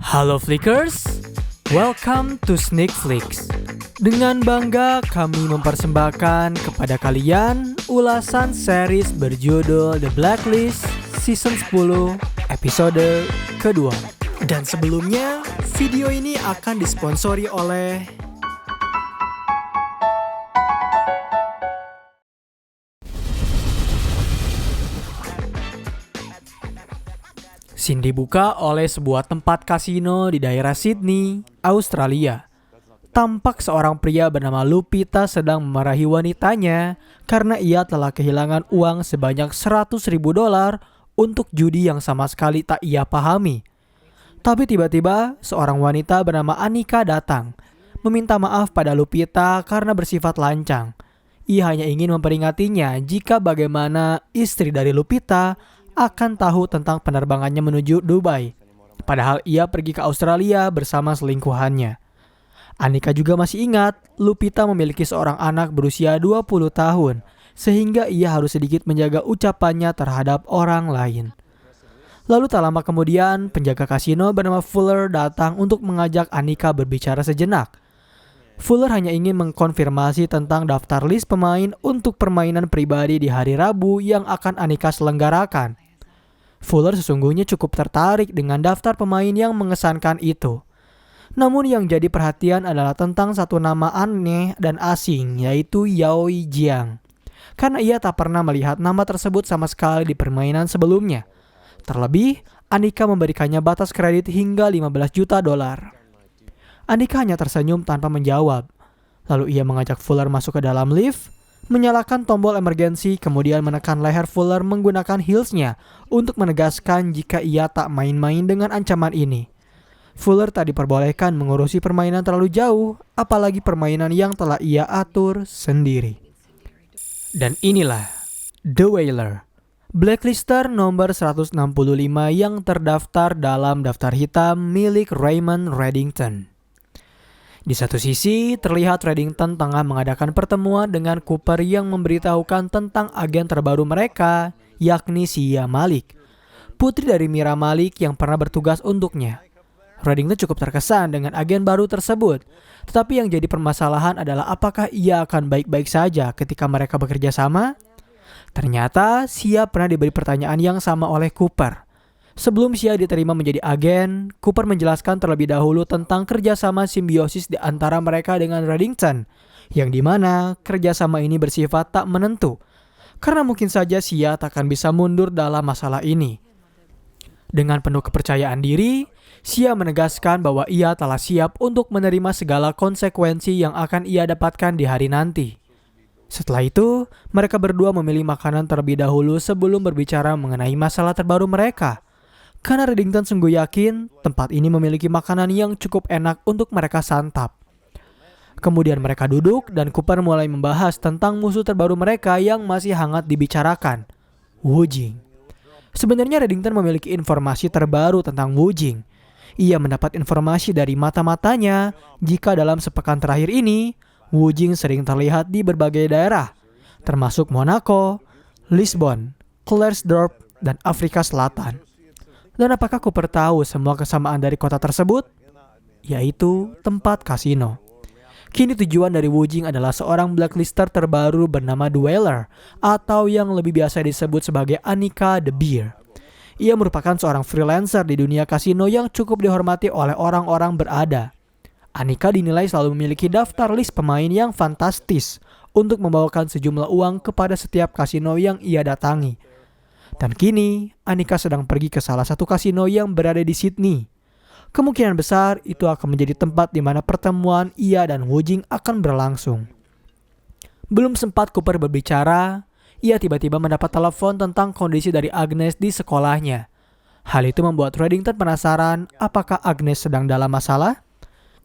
Halo Flickers, welcome to Sneak Flicks. Dengan bangga kami mempersembahkan kepada kalian ulasan series berjudul The Blacklist Season 10 episode kedua. Dan sebelumnya, video ini akan disponsori oleh scene dibuka oleh sebuah tempat kasino di daerah Sydney, Australia. Tampak seorang pria bernama Lupita sedang memarahi wanitanya karena ia telah kehilangan uang sebanyak $100,000 untuk judi yang sama sekali tak ia pahami. Tapi tiba-tiba seorang wanita bernama Anika datang, meminta maaf pada Lupita karena bersifat lancang. Ia hanya ingin memperingatinya jika bagaimana istri dari Lupita akan tahu tentang penerbangannya menuju Dubai. Padahal ia pergi ke Australia bersama selingkuhannya. Anika juga masih ingat Lupita memiliki seorang anak berusia 20 tahun, sehingga ia harus sedikit menjaga ucapannya terhadap orang lain. Lalu tak lama kemudian, penjaga kasino bernama Fuller datang untuk mengajak Anika berbicara sejenak. Fuller hanya ingin mengkonfirmasi tentang daftar list pemain untuk permainan pribadi di hari Rabu yang akan Anika selenggarakan. Fuller sesungguhnya cukup tertarik dengan daftar pemain yang mengesankan itu. Namun yang jadi perhatian adalah tentang satu nama aneh dan asing, yaitu Yaoi Jiang. Karena ia tak pernah melihat nama tersebut sama sekali di permainan sebelumnya. Terlebih, Anika memberikannya batas kredit hingga $15 juta. Anika hanya tersenyum tanpa menjawab. Lalu ia mengajak Fuller masuk ke dalam lift, menyalakan tombol emergensi, kemudian menekan leher Fuller menggunakan heelsnya untuk menegaskan jika ia tak main-main dengan ancaman ini. Fuller tak diperbolehkan mengurusi permainan terlalu jauh, apalagi permainan yang telah ia atur sendiri. Dan inilah The Whaler, blacklister nomor 165 yang terdaftar dalam daftar hitam milik Raymond Reddington. Di satu sisi, terlihat Reddington tengah mengadakan pertemuan dengan Cooper yang memberitahukan tentang agen terbaru mereka, yakni Sia Malik, putri dari Mira Malik yang pernah bertugas untuknya. Reddington cukup terkesan dengan agen baru tersebut, tetapi yang jadi permasalahan adalah apakah ia akan baik-baik saja ketika mereka bekerja sama? Ternyata, Sia pernah diberi pertanyaan yang sama oleh Cooper. Sebelum Sia diterima menjadi agen, Cooper menjelaskan terlebih dahulu tentang kerjasama simbiosis di antara mereka dengan Reddington, yang dimana kerjasama ini bersifat tak menentu, karena mungkin saja Sia tak akan bisa mundur dalam masalah ini. Dengan penuh kepercayaan diri, Sia menegaskan bahwa ia telah siap untuk menerima segala konsekuensi yang akan ia dapatkan di hari nanti. Setelah itu, mereka berdua memilih makanan terlebih dahulu sebelum berbicara mengenai masalah terbaru mereka. Karena Reddington sungguh yakin tempat ini memiliki makanan yang cukup enak untuk mereka santap. Kemudian mereka duduk dan Cooper mulai membahas tentang musuh terbaru mereka yang masih hangat dibicarakan, Wu Jing. Sebenarnya Reddington memiliki informasi terbaru tentang Wu Jing. Ia mendapat informasi dari mata-matanya jika dalam sepekan terakhir ini, Wu Jing sering terlihat di berbagai daerah, termasuk Monaco, Lisbon, Klerksdorp, dan Afrika Selatan. Dan apakah Cooper tahu semua kesamaan dari kota tersebut? Yaitu tempat kasino. Kini tujuan dari Wu Jing adalah seorang blacklister terbaru bernama The Whaler, atau yang lebih biasa disebut sebagai Anika the Bear. Ia merupakan seorang freelancer di dunia kasino yang cukup dihormati oleh orang-orang berada. Anika dinilai selalu memiliki daftar list pemain yang fantastis untuk membawakan sejumlah uang kepada setiap kasino yang ia datangi. Dan kini, Anika sedang pergi ke salah satu kasino yang berada di Sydney. Kemungkinan besar itu akan menjadi tempat di mana pertemuan ia dan Wu Jing akan berlangsung. Belum sempat Cooper berbicara, ia tiba-tiba mendapat telepon tentang kondisi dari Agnes di sekolahnya. Hal itu membuat Reddington penasaran apakah Agnes sedang dalam masalah?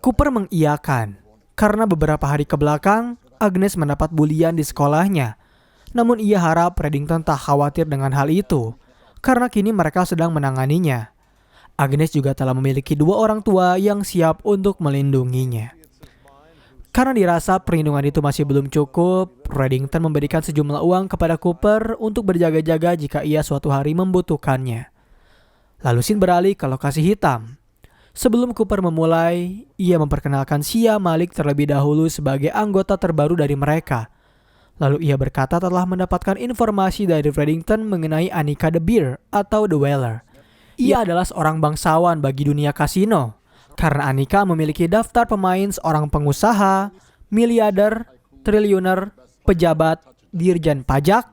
Cooper mengiyakan, karena beberapa hari ke belakang, Agnes mendapat bulian di sekolahnya. Namun ia harap Reddington tak khawatir dengan hal itu, karena kini mereka sedang menanganinya. Agnes juga telah memiliki 2 orang tua yang siap untuk melindunginya. Karena dirasa perlindungan itu masih belum cukup, Reddington memberikan sejumlah uang kepada Cooper untuk berjaga-jaga jika ia suatu hari membutuhkannya. Lalu scene beralih ke lokasi hitam. Sebelum Cooper memulai, ia memperkenalkan Sia Malik terlebih dahulu sebagai anggota terbaru dari mereka. Lalu ia berkata telah mendapatkan informasi dari Reddington mengenai Anika the Bear atau The Whaler. Ia adalah seorang bangsawan bagi dunia kasino, karena Anika memiliki daftar pemain seorang pengusaha, miliarder, triliuner, pejabat, dirjen pajak,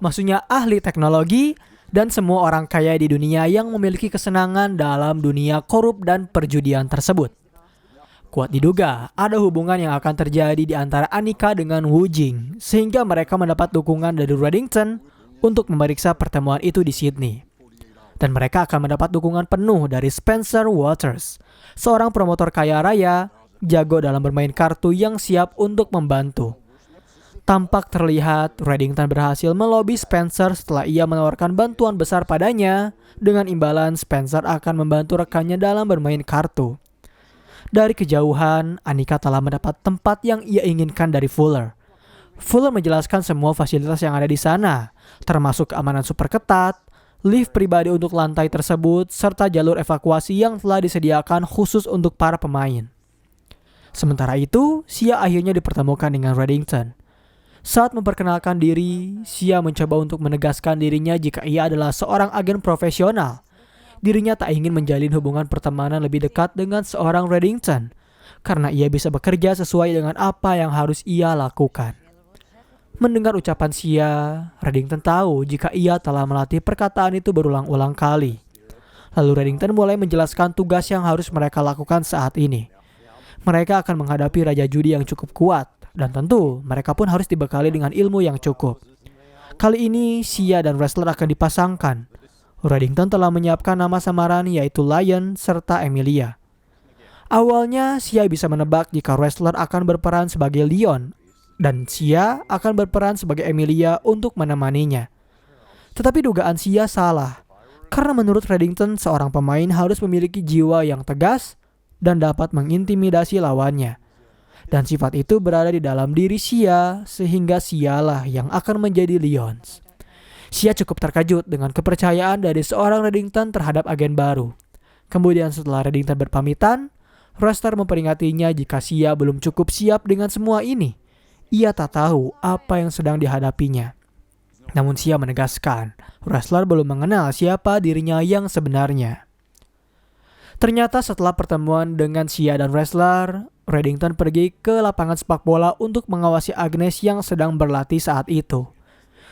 maksudnya ahli teknologi, dan semua orang kaya di dunia yang memiliki kesenangan dalam dunia korup dan perjudian tersebut. Kuat diduga ada hubungan yang akan terjadi di antara Anika dengan Wu Jing, sehingga mereka mendapat dukungan dari Reddington untuk memeriksa pertemuan itu di Sydney. Dan mereka akan mendapat dukungan penuh dari Spencer Waters, seorang promotor kaya raya, jago dalam bermain kartu yang siap untuk membantu. Tampak terlihat Reddington berhasil melobi Spencer setelah ia menawarkan bantuan besar padanya. Dengan imbalan, Spencer akan membantu rekannya dalam bermain kartu. Dari kejauhan, Anika telah mendapat tempat yang ia inginkan dari Fuller. Fuller menjelaskan semua fasilitas yang ada di sana, termasuk keamanan super ketat, lift pribadi untuk lantai tersebut, serta jalur evakuasi yang telah disediakan khusus untuk para pemain. Sementara itu, Sia akhirnya dipertemukan dengan Reddington. Saat memperkenalkan diri, Sia mencoba untuk menegaskan dirinya jika ia adalah seorang agen profesional. Dirinya tak ingin menjalin hubungan pertemanan lebih dekat dengan seorang Reddington, karena ia bisa bekerja sesuai dengan apa yang harus ia lakukan. Mendengar ucapan Sia, Reddington tahu jika ia telah melatih perkataan itu berulang-ulang kali. Lalu Reddington mulai menjelaskan tugas yang harus mereka lakukan saat ini. Mereka akan menghadapi raja judi yang cukup kuat, dan tentu mereka pun harus dibekali dengan ilmu yang cukup. Kali ini Sia dan wrestler akan dipasangkan. Reddington telah menyiapkan nama samaran yaitu Lion serta Emilia. Awalnya Sia bisa menebak jika wrestler akan berperan sebagai Leon dan Sia akan berperan sebagai Emilia untuk menemaninya. Tetapi dugaan Sia salah, karena menurut Reddington seorang pemain harus memiliki jiwa yang tegas dan dapat mengintimidasi lawannya. Dan sifat itu berada di dalam diri Sia, sehingga Sialah yang akan menjadi Leons. Sia cukup terkejut dengan kepercayaan dari seorang Reddington terhadap agen baru. Kemudian setelah Reddington berpamitan, wrestler memperingatinya jika Sia belum cukup siap dengan semua ini. Ia tak tahu apa yang sedang dihadapinya. Namun Sia menegaskan, wrestler belum mengenal siapa dirinya yang sebenarnya. Ternyata setelah pertemuan dengan Sia dan wrestler, Reddington pergi ke lapangan sepak bola untuk mengawasi Agnes yang sedang berlatih saat itu.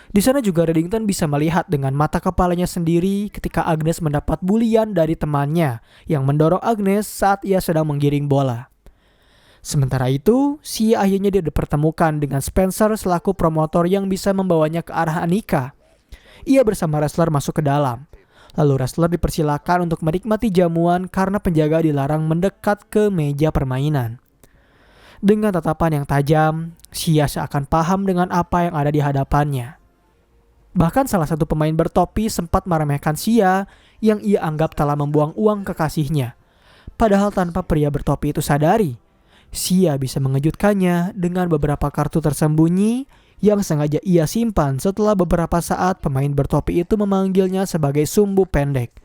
Di sana juga Reddington bisa melihat dengan mata kepalanya sendiri ketika Agnes mendapat bulian dari temannya yang mendorong Agnes saat ia sedang menggiring bola. Sementara itu, Sia akhirnya dipertemukan dengan Spencer selaku promotor yang bisa membawanya ke arah Anika. Ia bersama wrestler masuk ke dalam. Lalu wrestler dipersilakan untuk menikmati jamuan karena penjaga dilarang mendekat ke meja permainan. Dengan tatapan yang tajam, Sia seakan paham dengan apa yang ada di hadapannya. Bahkan salah satu pemain bertopi sempat meremehkan Sia yang ia anggap telah membuang uang kekasihnya. Padahal tanpa pria bertopi itu sadari, Sia bisa mengejutkannya dengan beberapa kartu tersembunyi yang sengaja ia simpan setelah beberapa saat pemain bertopi itu memanggilnya sebagai sumbu pendek.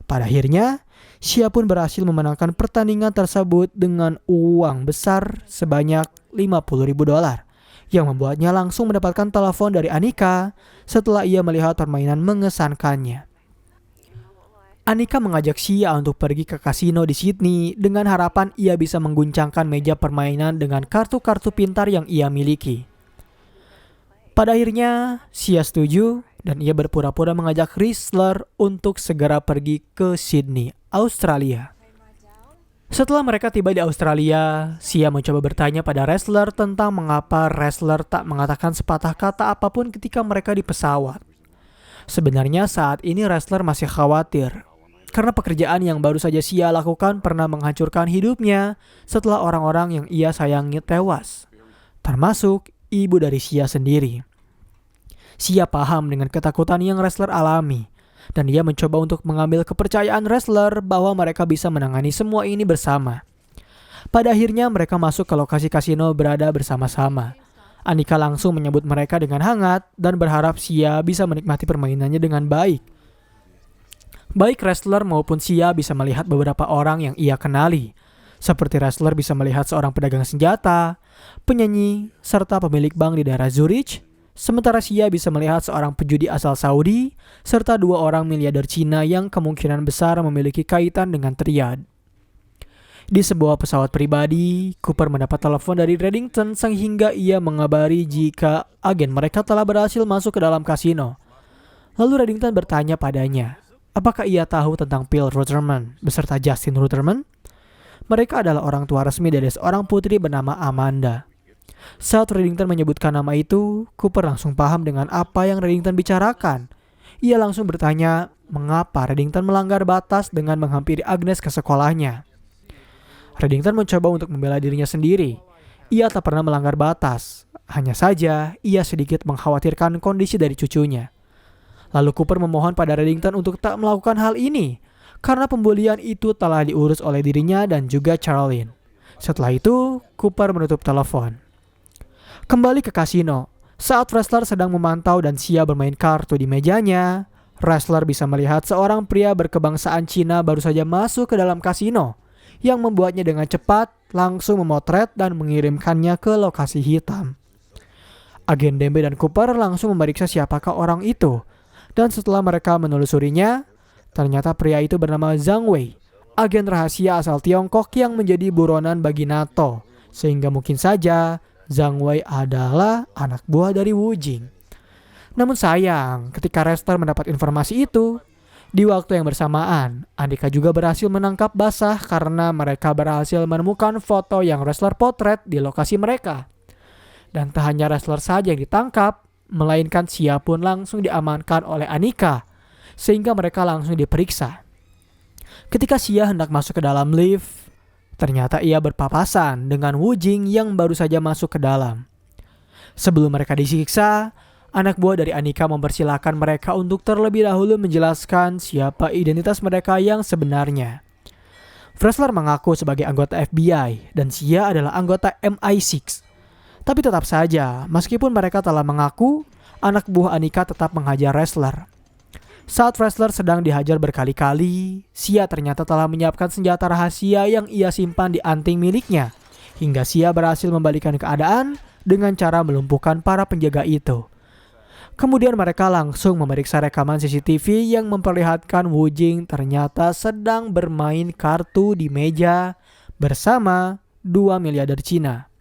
Pada akhirnya, Sia pun berhasil memenangkan pertandingan tersebut dengan uang besar sebanyak $50.000 yang membuatnya langsung mendapatkan telepon dari Anika setelah ia melihat permainan mengesankannya. Anika mengajak Sia untuk pergi ke kasino di Sydney dengan harapan ia bisa mengguncangkan meja permainan dengan kartu-kartu pintar yang ia miliki. Pada akhirnya, Sia setuju dan ia berpura-pura mengajak wrestler untuk segera pergi ke Sydney, Australia. Setelah mereka tiba di Australia, Sia mencoba bertanya pada wrestler tentang mengapa wrestler tak mengatakan sepatah kata apapun ketika mereka di pesawat. Sebenarnya saat ini wrestler masih khawatir, karena pekerjaan yang baru saja Sia lakukan pernah menghancurkan hidupnya setelah orang-orang yang ia sayangi tewas, termasuk ibu dari Sia sendiri. Sia paham dengan ketakutan yang wrestler alami, dan dia mencoba untuk mengambil kepercayaan wrestler bahwa mereka bisa menangani semua ini bersama. Pada akhirnya mereka masuk ke lokasi kasino berada bersama-sama. Anika langsung menyambut mereka dengan hangat dan berharap Sia bisa menikmati permainannya dengan baik. Baik wrestler maupun Xia bisa melihat beberapa orang yang ia kenali. Seperti wrestler bisa melihat seorang pedagang senjata, penyanyi, serta pemilik bank di daerah Zurich. Sementara Xia bisa melihat seorang pejudi asal Saudi, serta 2 orang miliarder Cina yang kemungkinan besar memiliki kaitan dengan triad. Di sebuah pesawat pribadi, Cooper mendapat telepon dari Reddington sehingga ia mengabari jika agen mereka telah berhasil masuk ke dalam kasino. Lalu Reddington bertanya padanya, apakah ia tahu tentang Phil Rutherman beserta Justin Rutherman? Mereka adalah orang tua resmi dari seorang putri bernama Amanda. Saat Reddington menyebutkan nama itu, Cooper langsung paham dengan apa yang Reddington bicarakan. Ia langsung bertanya mengapa Reddington melanggar batas dengan menghampiri Agnes ke sekolahnya. Reddington mencoba untuk membela dirinya sendiri. Ia tak pernah melanggar batas. Hanya saja, ia sedikit mengkhawatirkan kondisi dari cucunya. Lalu Cooper memohon pada Reddington untuk tak melakukan hal ini, karena pembulian itu telah diurus oleh dirinya dan juga Charlene. Setelah itu, Cooper menutup telepon. Kembali ke kasino. Saat wrestler sedang memantau dan Xia bermain kartu di mejanya, wrestler bisa melihat seorang pria berkebangsaan Cina baru saja masuk ke dalam kasino, yang membuatnya dengan cepat langsung memotret dan mengirimkannya ke lokasi hitam. Agen Dembe dan Cooper langsung memeriksa siapakah orang itu, dan setelah mereka menelusurinya, ternyata pria itu bernama Zhang Wei, agen rahasia asal Tiongkok yang menjadi buronan bagi NATO, sehingga mungkin saja Zhang Wei adalah anak buah dari Wu Jing. Namun sayang, ketika wrestler mendapat informasi itu, di waktu yang bersamaan, Andika juga berhasil menangkap basah karena mereka berhasil menemukan foto yang wrestler potret di lokasi mereka. Dan tak hanya wrestler saja yang ditangkap, melainkan Xia pun langsung diamankan oleh Andika, sehingga mereka langsung diperiksa. Ketika Xia hendak masuk ke dalam lift, ternyata ia berpapasan dengan Wu Jing yang baru saja masuk ke dalam. Sebelum mereka disiksa, anak buah dari Andika mempersilahkan mereka untuk terlebih dahulu menjelaskan siapa identitas mereka yang sebenarnya. Wrestler mengaku sebagai anggota FBI dan Xia adalah anggota MI6. Tapi tetap saja, meskipun mereka telah mengaku, anak buah Andika tetap menghajar wrestler. Saat wrestler sedang dihajar berkali-kali, Xia ternyata telah menyiapkan senjata rahasia yang ia simpan di anting miliknya, hingga Xia berhasil membalikan keadaan dengan cara melumpuhkan para penjaga itu. Kemudian mereka langsung memeriksa rekaman CCTV yang memperlihatkan Wu Jing ternyata sedang bermain kartu di meja bersama 2 miliarder Cina.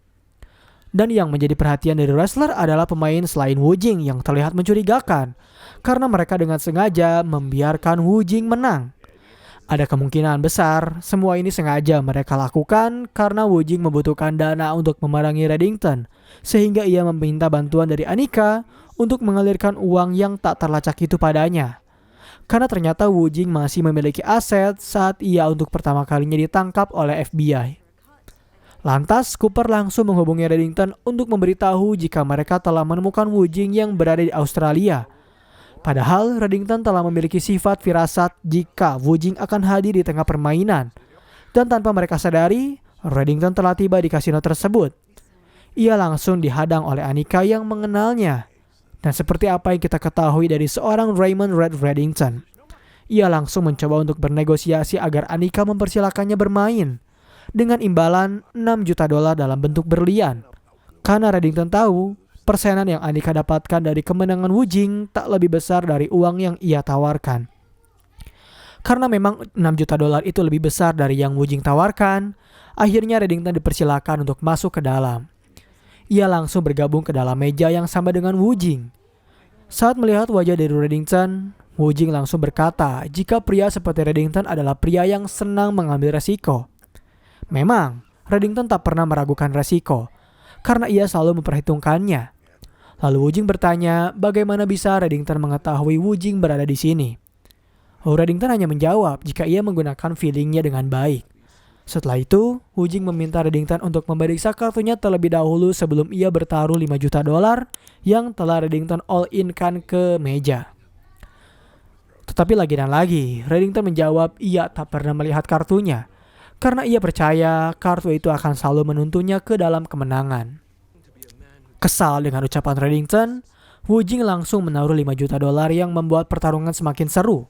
Dan yang menjadi perhatian dari wrestler adalah pemain selain Wu Jing yang terlihat mencurigakan, karena mereka dengan sengaja membiarkan Wu Jing menang. Ada kemungkinan besar semua ini sengaja mereka lakukan karena Wu Jing membutuhkan dana untuk memerangi Reddington, sehingga ia meminta bantuan dari Andika untuk mengalirkan uang yang tak terlacak itu padanya. Karena ternyata Wu Jing masih memiliki aset saat ia untuk pertama kalinya ditangkap oleh FBI. Lantas Cooper langsung menghubungi Reddington untuk memberitahu jika mereka telah menemukan Wu Jing yang berada di Australia. Padahal Reddington telah memiliki sifat firasat jika Wu Jing akan hadir di tengah permainan. Dan tanpa mereka sadari, Reddington telah tiba di kasino tersebut. Ia langsung dihadang oleh Andika yang mengenalnya. Dan seperti apa yang kita ketahui dari seorang Raymond Red Reddington, ia langsung mencoba untuk bernegosiasi agar Andika mempersilakannya bermain dengan imbalan $6 juta dalam bentuk berlian. Karena Reddington tahu, persenan yang Andika dapatkan dari kemenangan Wu Jing tak lebih besar dari uang yang ia tawarkan. Karena memang $6 juta itu lebih besar dari yang Wu Jing tawarkan, akhirnya Reddington dipersilakan untuk masuk ke dalam. Ia langsung bergabung ke dalam meja yang sama dengan Wu Jing. Saat melihat wajah dari Reddington, Wu Jing langsung berkata jika pria seperti Reddington adalah pria yang senang mengambil resiko. Memang, Reddington tak pernah meragukan resiko, karena ia selalu memperhitungkannya. Lalu Wu Jing bertanya bagaimana bisa Reddington mengetahui Wu Jing berada di sini. Reddington hanya menjawab jika ia menggunakan feelingnya dengan baik. Setelah itu, Wu Jing meminta Reddington untuk memeriksa kartunya terlebih dahulu sebelum ia bertaruh $5 juta yang telah Reddington all-in-kan ke meja. Tetapi lagi dan lagi, Reddington menjawab ia tak pernah melihat kartunya, karena ia percaya kartu itu akan selalu menuntunnya ke dalam kemenangan. Kesal dengan ucapan Reddington, Wu Jing langsung menaruh $5 juta yang membuat pertarungan semakin seru.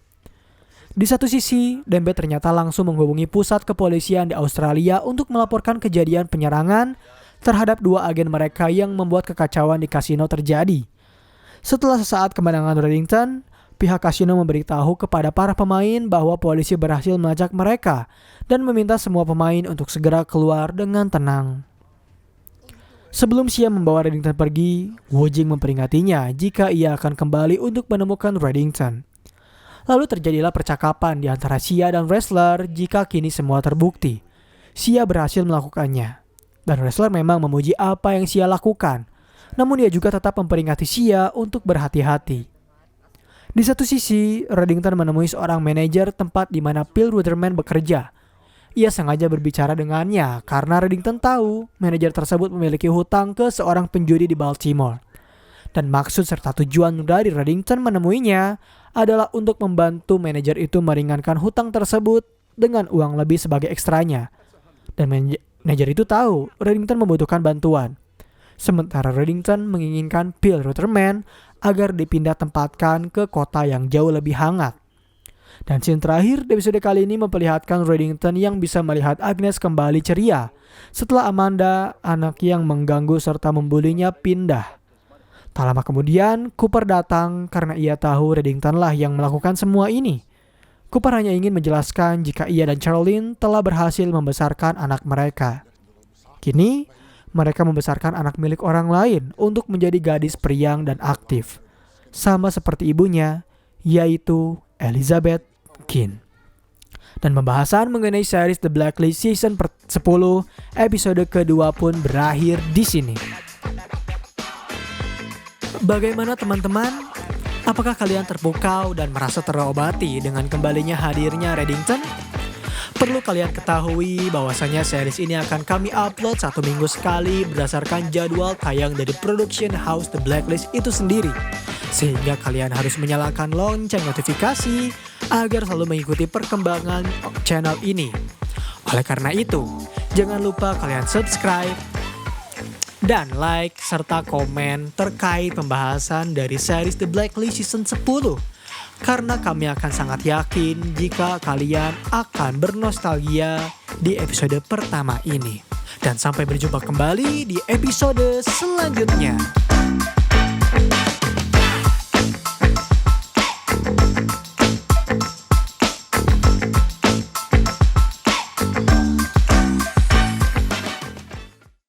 Di satu sisi, Dembe ternyata langsung menghubungi pusat kepolisian di Australia untuk melaporkan kejadian penyerangan terhadap 2 agen mereka yang membuat kekacauan di kasino terjadi. Setelah sesaat kemenangan Reddington, pihak kasino memberitahu kepada para pemain bahwa polisi berhasil melacak mereka dan meminta semua pemain untuk segera keluar dengan tenang. Sebelum Xia membawa Reddington pergi, Wu Jing memperingatinya jika ia akan kembali untuk menemukan Reddington. Lalu terjadilah percakapan di antara Xia dan wrestler jika kini semua terbukti. Xia berhasil melakukannya. Dan wrestler memang memuji apa yang Xia lakukan. Namun dia juga tetap memperingati Xia untuk berhati-hati. Di satu sisi, Reddington menemui seorang manajer tempat di mana Phil Ruderman bekerja. Ia sengaja berbicara dengannya karena Reddington tahu manajer tersebut memiliki hutang ke seorang penjudi di Baltimore. Dan maksud serta tujuan dari Reddington menemuinya adalah untuk membantu manajer itu meringankan hutang tersebut dengan uang lebih sebagai ekstranya. Dan manajer itu tahu Reddington membutuhkan bantuan. Sementara Reddington menginginkan Phil Ruderman agar dipindah tempatkan ke kota yang jauh lebih hangat. Dan scene terakhir di episode kali ini memperlihatkan Reddington yang bisa melihat Agnes kembali ceria setelah Amanda, anak yang mengganggu serta membulinya, pindah. Tak lama kemudian, Cooper datang karena ia tahu Reddington lah yang melakukan semua ini. Cooper hanya ingin menjelaskan jika ia dan Charlene telah berhasil membesarkan anak mereka. Kini, mereka membesarkan anak milik orang lain untuk menjadi gadis periang dan aktif. Sama seperti ibunya, yaitu Elizabeth Keane. Dan pembahasan mengenai series The Blacklist Season 10 episode kedua pun berakhir di sini. Bagaimana teman-teman? Apakah kalian terpukau dan merasa terobati dengan kembalinya hadirnya Reddington? Perlu kalian ketahui bahwasanya series ini akan kami upload 1 minggu sekali berdasarkan jadwal tayang dari production house The Blacklist itu sendiri. Sehingga kalian harus menyalakan lonceng notifikasi agar selalu mengikuti perkembangan channel ini. Oleh karena itu, jangan lupa kalian subscribe dan like serta komen terkait pembahasan dari series The Blacklist Season 10. Karena kami akan sangat yakin jika kalian akan bernostalgia di episode pertama ini. Dan sampai berjumpa kembali di episode selanjutnya.